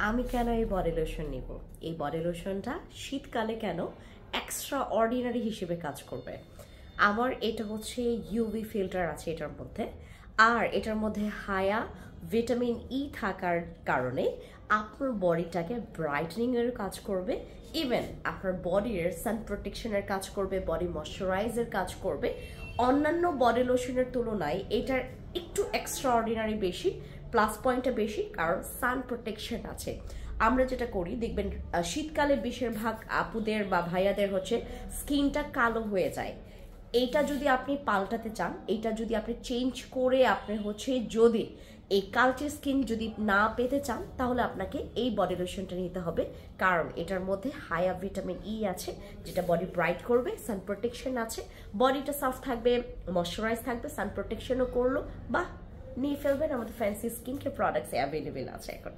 আমি কেন এই বডি লোশন নিব? এই বডি লোশনটা শীতকালে কেন এক্সট্রা অর্ডিনারি হিসেবে কাজ করবে। আমার এটা হচ্ছে ইউভি ফিল্টার আছে এটার মধ্যে, আর এটার মধ্যে হায়া ভিটামিন ই থাকার কারণে আপনার বডিটাকে ব্রাইটনিংয়ের কাজ করবে, ইভেন আপনার বডির সান প্রোটেকশনের কাজ করবে, বডি ময়শ্চারাইজের কাজ করবে। অন্যান্য বডি লোশনের তুলনায় এটার একটু এক্সট্রা অর্ডিনারি বেশি, প্লাস পয়েন্টটা বেশি, কারণ সান প্রোটেকশন আছে। আমরা যেটা করি দেখবেন শীতকালে বেশিরভাগ আপুদের বা ভাইয়াদের হচ্ছে স্কিনটা কালো হয়ে যায়। এইটা যদি আপনি পাল্টাতে চান, এইটা যদি আপনি চেঞ্জ করে আপনি হচ্ছে যদি এই কালচে স্কিন যদি না পেতে চান, তাহলে আপনাকে এই বডি লোশনটা নিতে হবে, কারণ এটার মধ্যে হায়া ভিটামিন ই আছে যেটা বডি ব্রাইট করবে, সান প্রোটেকশন আছে, বডিটা সফট থাকবে, ময়শ্চারাইজ থাকবে, সান প্রোটেকশনও করলো। বা নিয়ে ফেলবেন, আমাদের fancy skin care products available আছে এখন।